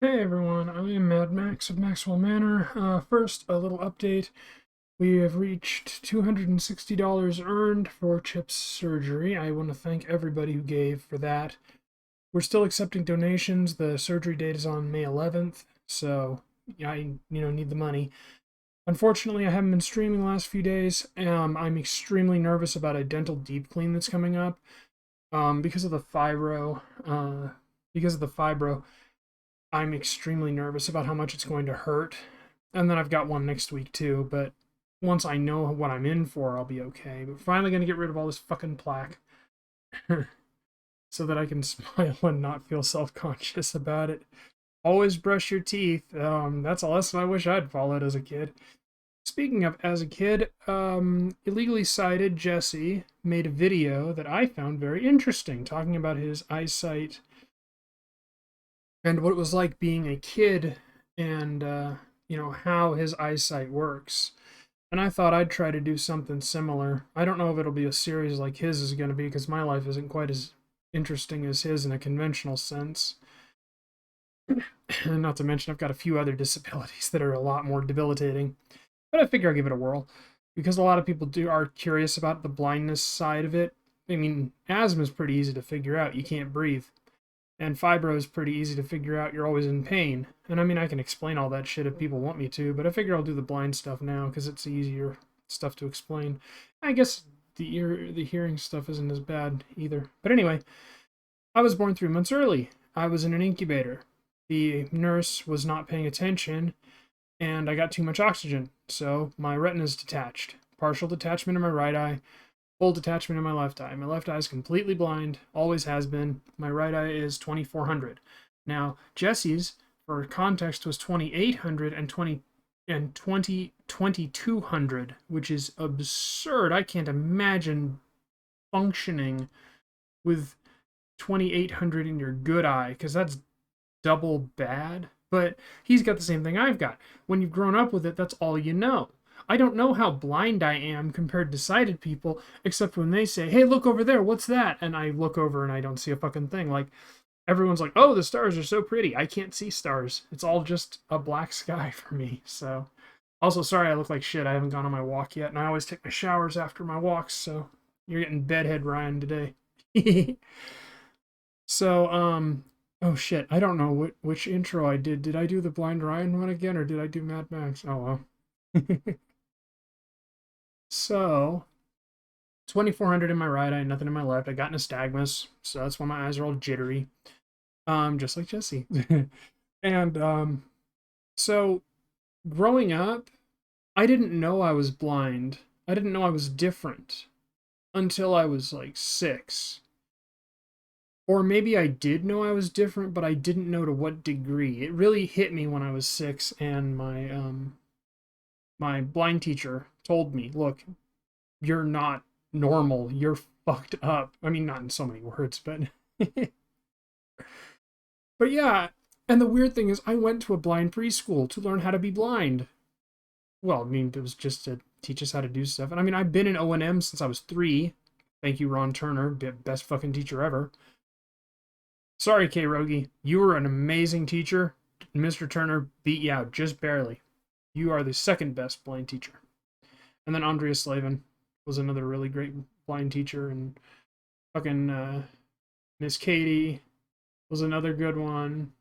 Hey everyone, I am Mad Max of Maxwell Manor. First, a little update. We have reached $260 earned for Chip's surgery. I want to thank everybody who gave for that. We're still accepting donations. The surgery date is on May 11th, so yeah, I need the money. Unfortunately, I haven't been streaming the last few days. I'm extremely nervous about a dental deep clean that's coming up. Because of the fibro. Because of the fibro. I'm extremely nervous about how much it's going to hurt. And then I've got one next week too, but once I know what I'm in for, I'll be okay. But finally going to get rid of all this fucking plaque so that I can smile and not feel self-conscious about it. Always brush your teeth. That's a lesson I wish I'd followed as a kid. Speaking of as a kid, illegally sighted Jesse made a video that I found very interesting, talking about his eyesight and what it was like being a kid and how his eyesight works. And I thought I'd try to do something similar. I don't know if it'll be a series like his is going to be, because my life isn't quite as interesting as his in a conventional sense. Not to mention I've got a few other disabilities that are a lot more debilitating. But I figure I'll give it a whirl, because a lot of people are curious about the blindness side of it. I mean, asthma is pretty easy to figure out. You can't breathe. And fibro is pretty easy to figure out. You're always in pain. And I mean, I can explain all that shit if people want me to, but I figure I'll do the blind stuff now because it's easier stuff to explain. I guess the hearing stuff isn't as bad either. But anyway, I was born 3 months early. I was in an incubator. The nurse was not paying attention, and I got too much oxygen, so my retina's detached. Partial detachment in my right eye, full detachment in my left eye. My left eye is completely blind, always has been. My right eye is 2400. Now, Jesse's, for context, was 2800 and 2200, which is absurd. I can't imagine functioning with 2800 in your good eye, because that's double bad. But he's got the same thing I've got. When you've grown up with it, that's all you know. I don't know how blind I am compared to sighted people, except when they say, hey, look over there, what's that? And I look over and I don't see a fucking thing. Like, everyone's like, oh, the stars are so pretty. I can't see stars. It's all just a black sky for me. So, also, sorry I look like shit. I haven't gone on my walk yet, and I always take my showers after my walks, so you're getting bedhead Ryan today. So, oh shit, I don't know which intro I did. Did I do the Blind Ryan one again, or did I do Mad Max? Oh well. So, 2400 in my right eye, nothing in my left. I got nystagmus, so that's why my eyes are all jittery. Just like Jesse. And so growing up, I didn't know I was blind. I didn't know I was different until I was like 6. Or maybe I did know I was different, but I didn't know to what degree. It really hit me when I was 6, and my blind teacher told me, "Look, you're not normal. You're fucked up." I mean, not in so many words, but but yeah. And the weird thing is, I went to a blind preschool to learn how to be blind. Well, I mean, it was just to teach us how to do stuff. And I mean, I've been in O&M since I was 3. Thank you, Ron Turner, best fucking teacher ever. Sorry, K. Rogi. You were an amazing teacher. Mr. Turner beat you out just barely. You are the second best blind teacher. And then Andrea Slavin was another really great blind teacher. And fucking Miss Katie was another good one.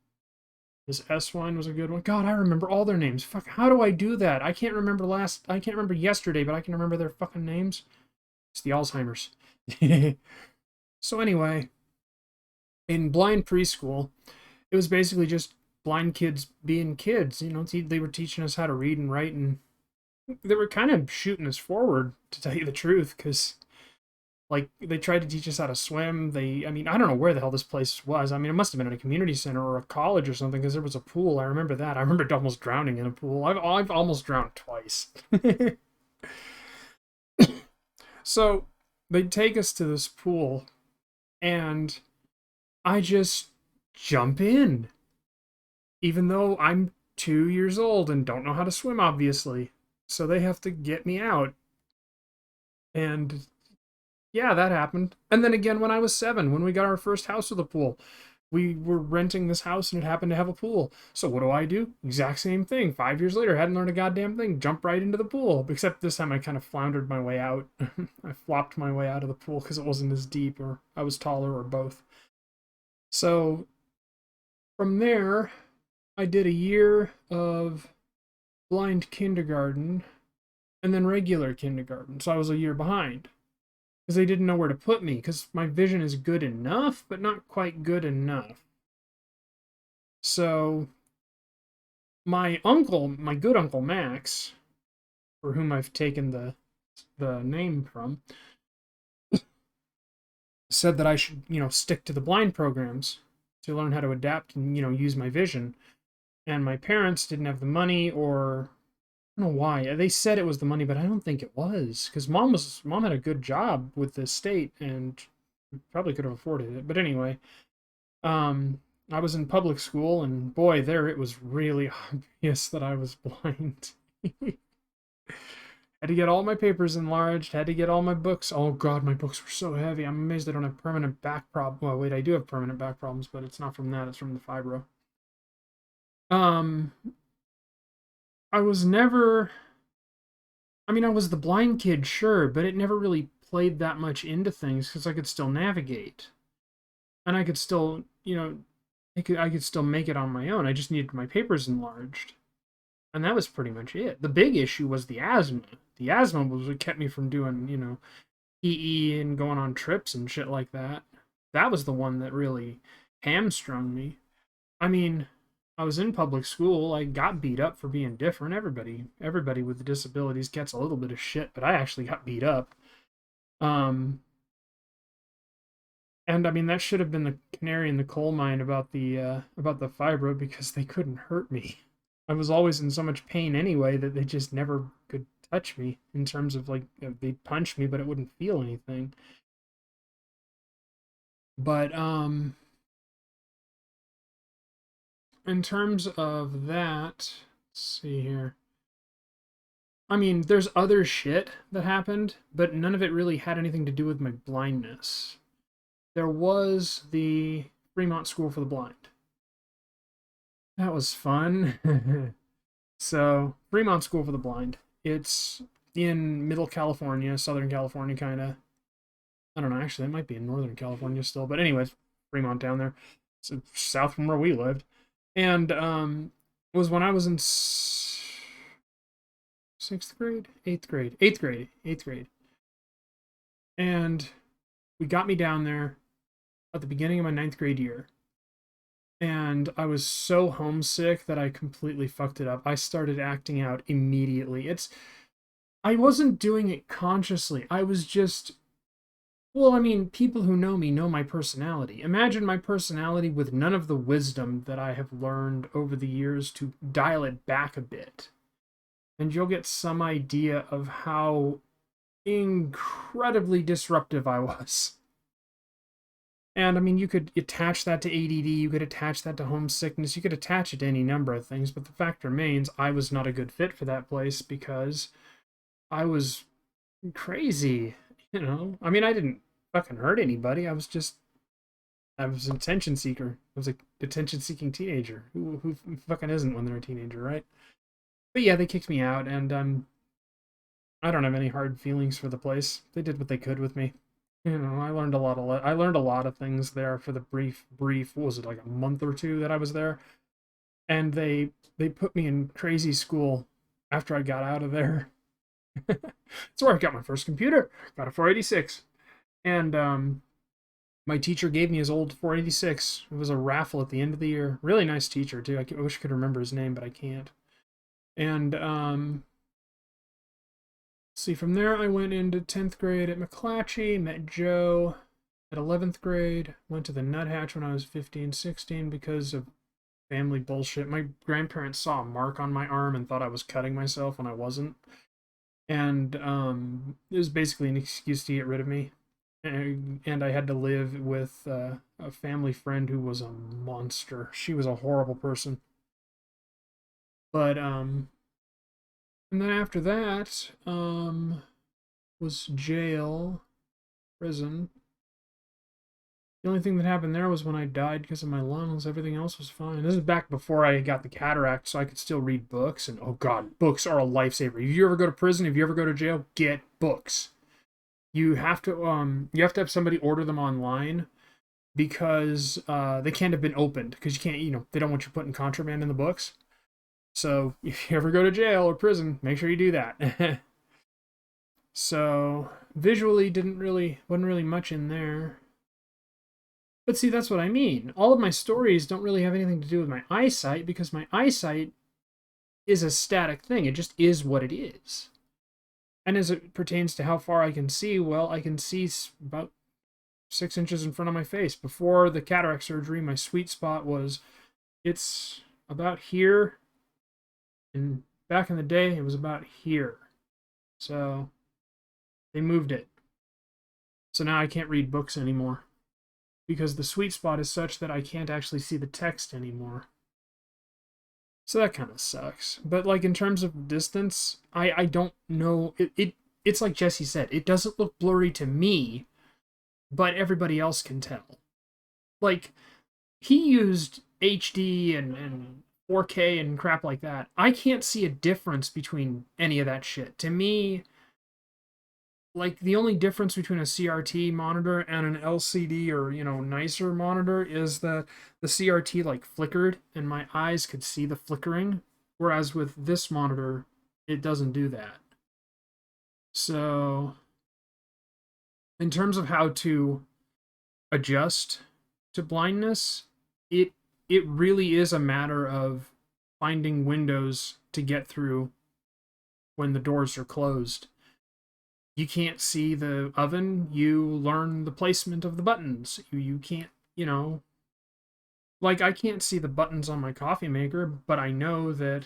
Miss Eswine was a good one. God, I remember all their names. Fuck, how do I do that? I can't remember yesterday, but I can remember their fucking names. It's the Alzheimer's. So anyway, in blind preschool, it was basically just blind kids being kids. They were teaching us how to read and write, and they were kind of shooting us forward, to tell you the truth, because like they tried to teach us how to swim. I mean, I don't know where the hell this place was. I mean, it must have been at a community center or a college or something, because there was a pool. I remember that. I remember almost drowning in a pool. I've almost drowned twice. So they'd take us to this pool, and I just jump in, even though I'm 2 years old and don't know how to swim, obviously. So they have to get me out. And yeah, that happened. And then again when I was 7, when we got our first house with a pool. we were renting this house and it happened to have a pool. So what do? Exact same thing. 5 years later, hadn't learned a goddamn thing. Jump right into the pool. Except this time I kind of floundered my way out. I flopped my way out of the pool because it wasn't as deep, or I was taller, or both. So from there, I did a year of blind kindergarten and then regular kindergarten. So I was a year behind because they didn't know where to put me because my vision is good enough, but not quite good enough. So my uncle, my good uncle Max, for whom I've taken the name from, said that I should, stick to the blind programs to learn how to adapt and, use my vision. And my parents didn't have the money, or I don't know why. They said it was the money, but I don't think it was, because mom had a good job with the state and probably could have afforded it. But anyway, I was in public school, and boy, there it was really obvious that I was blind. Had to get all my papers enlarged, had to get all my books. Oh god, my books were so heavy. I'm amazed I don't have permanent back problem. Well, wait, I do have permanent back problems, but it's not from that, it's from the fibro. Um, I was never, I mean, I was the blind kid, sure, but it never really played that much into things because I could still navigate. And I could still, I could still make it on my own. I just needed my papers enlarged. And that was pretty much it. The big issue was the asthma. The asthma was what kept me from doing, PE and going on trips and shit like that. That was the one that really hamstrung me. I mean, I was in public school. I got beat up for being different. Everybody with disabilities gets a little bit of shit, but I actually got beat up. Um, and I mean that should have been the canary in the coal mine about the fibro, because they couldn't hurt me. I was always in so much pain anyway that they just never could touch me, in terms of like they'd punch me, but it wouldn't feel anything. But in terms of that, let's see here. I mean, there's other shit that happened, but none of it really had anything to do with my blindness. There was the Fremont School for the Blind. That was fun. So, Fremont School for the Blind. It's in Middle California, Southern California, kind of. I don't know, actually, it might be in Northern California still. But, anyways, Fremont down there. So, south from where we lived. And it was when I was in sixth grade, eighth grade. And we got me down there at the beginning of my ninth grade year. And I was so homesick that I completely fucked it up. I started acting out immediately. I wasn't doing it consciously. I was just, well, I mean, people who know me know my personality. Imagine my personality with none of the wisdom that I have learned over the years to dial it back a bit. And you'll get some idea of how incredibly disruptive I was. And I mean, you could attach that to ADD, you could attach that to homesickness, you could attach it to any number of things, but the fact remains, I was not a good fit for that place because I was crazy, I mean, I didn't fucking hurt anybody. I was an attention seeker. I was a attention seeking teenager. Who fucking isn't when they're a teenager, right? But yeah, they kicked me out, and I don't have any hard feelings for the place. They did what they could with me. I learned a lot of things there for the brief, what was it, like a month or two that I was there? And they put me in crazy school after I got out of there. That's where I got my first computer. Got a 486. And my teacher gave me his old 486. It was a raffle at the end of the year. Really nice teacher too. I wish I could remember his name, but I can't. And see, from there I went into 10th grade at McClatchy, met Joe. At 11th grade, went to the Nuthatch when I was 15, 16 because of family bullshit. My grandparents saw a mark on my arm and thought I was cutting myself when I wasn't. And it was basically an excuse to get rid of me. And I had to live with a family friend who was a monster. She was a horrible person. But and then after that was jail, prison. The only thing that happened there was when I died because of my lungs. Everything else was fine. This is back before I got the cataract, so I could still read books. And oh god, books are a lifesaver. If you ever go to prison, if you ever go to jail, get books. You have to have somebody order them online because they can't have been opened because you can't, they don't want you putting contraband in the books. So if you ever go to jail or prison, make sure you do that. So visually wasn't really much in there. But see, that's what I mean. All of my stories don't really have anything to do with my eyesight because my eyesight is a static thing. It just is what it is. And as it pertains to how far I can see, well, I can see about 6 inches in front of my face. Before the cataract surgery, my sweet spot it's about here. And back in the day, it was about here. So they moved it. So now I can't read books anymore. Because the sweet spot is such that I can't actually see the text anymore. So that kind of sucks. But like in terms of distance, I don't know. It's like Jesse said, it doesn't look blurry to me, but everybody else can tell. Like, he used HD and 4K and crap like that. I can't see a difference between any of that shit. To me, like, the only difference between a CRT monitor and an LCD or, nicer monitor is that the CRT, like, flickered, and my eyes could see the flickering, whereas with this monitor, it doesn't do that. So, in terms of how to adjust to blindness, it really is a matter of finding windows to get through when the doors are closed. You can't see the oven, you learn the placement of the buttons. You can't, like, I can't see the buttons on my coffee maker, but I know that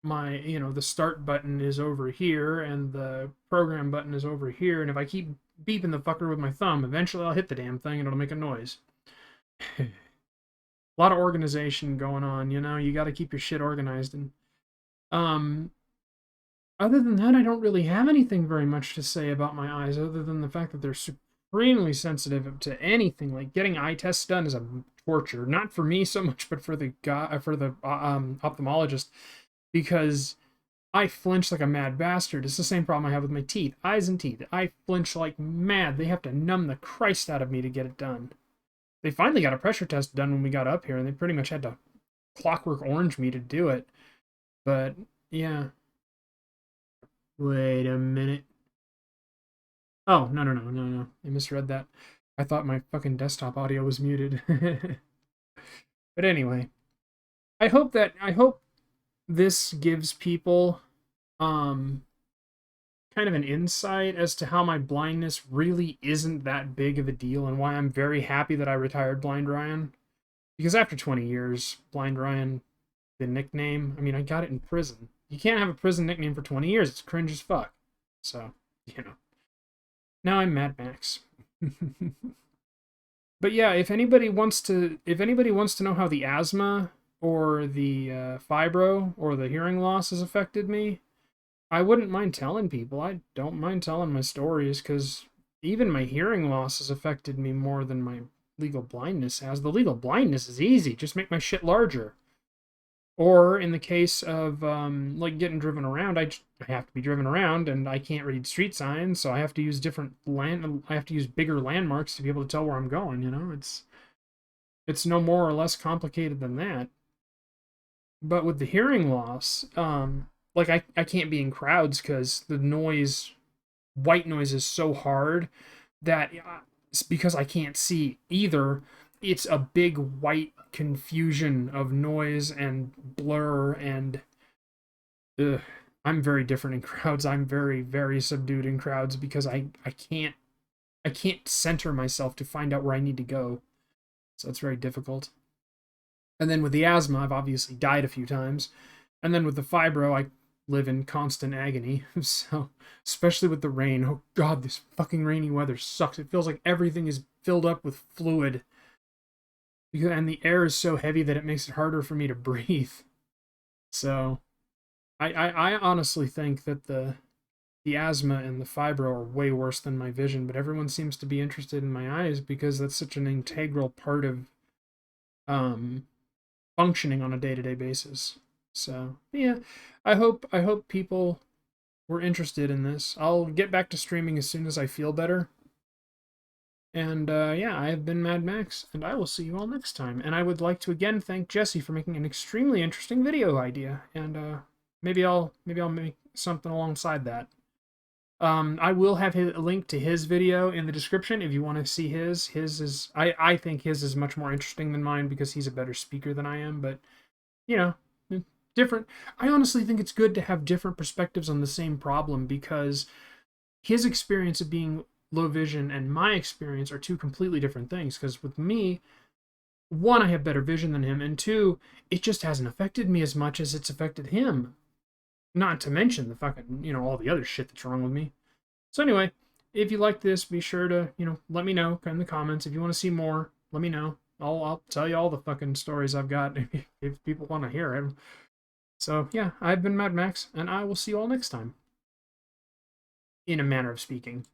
my, the start button is over here and the program button is over here, and if I keep beeping the fucker with my thumb, eventually I'll hit the damn thing and it'll make a noise. A lot of organization going on, you got to keep your shit organized. And other than that, I don't really have anything very much to say about my eyes, other than the fact that they're supremely sensitive to anything. Like, getting eye tests done is a torture, not for me so much, but for the guy, for the ophthalmologist, because I flinch like a mad bastard. It's the same problem I have with my teeth, eyes and teeth. I flinch like mad. They have to numb the Christ out of me to get it done. They finally got a pressure test done when we got up here, and they pretty much had to Clockwork Orange me to do it. But yeah. Wait a minute. Oh, no. I misread that. I thought my fucking desktop audio was muted. But anyway, I hope this gives people kind of an insight as to how my blindness really isn't that big of a deal and why I'm very happy that I retired Blind Ryan. Because after 20 years, Blind Ryan, the nickname, I mean, I got it in prison. You can't have a prison nickname for 20 years. It's cringe as fuck. So, Now I'm Mad Max. But yeah, if anybody wants to know how the asthma or the fibro or the hearing loss has affected me, I wouldn't mind telling people. I don't mind telling my stories, because even my hearing loss has affected me more than my legal blindness has. The legal blindness is easy. Just make my shit larger. Or in the case of like getting driven around, I have to be driven around, and I can't read street signs, so I have to use bigger landmarks to be able to tell where I'm going. It's no more or less complicated than that. But with the hearing loss, like I can't be in crowds because the white noise is so hard that it's because I can't see either. It's a big white confusion of noise and blur, and I'm very different in crowds. I'm very, very subdued in crowds because I can't center myself to find out where I need to go. So it's very difficult. And then with the asthma, I've obviously died a few times. And then with the fibro, I live in constant agony. So, especially with the rain. Oh god, this fucking rainy weather sucks. It feels like everything is filled up with fluid. And the air is so heavy that it makes it harder for me to breathe. So, I honestly think that the asthma and the fibro are way worse than my vision, but everyone seems to be interested in my eyes because that's such an integral part of um, functioning on a day-to-day basis. So yeah, I hope people were interested in this. I'll get back to streaming as soon as I feel better. And yeah, I have been Mad Max, and I will see you all next time. And I would like to again thank Jesse for making an extremely interesting video idea. And maybe I'll make something alongside that. I will have a link to his video in the description if you want to see his. His is I think his is much more interesting than mine because he's a better speaker than I am. But you know, different. I honestly think it's good to have different perspectives on the same problem because his experience of being low vision and my experience are two completely different things. Because with me, one, I have better vision than him, and two, it just hasn't affected me as much as it's affected him. Not to mention the fucking, all the other shit that's wrong with me. So anyway, if you like this, be sure to, let me know in the comments. If you want to see more, let me know. I'll tell you all the fucking stories I've got if people want to hear it. So yeah, I've been Mad Max, and I will see you all next time. In a manner of speaking.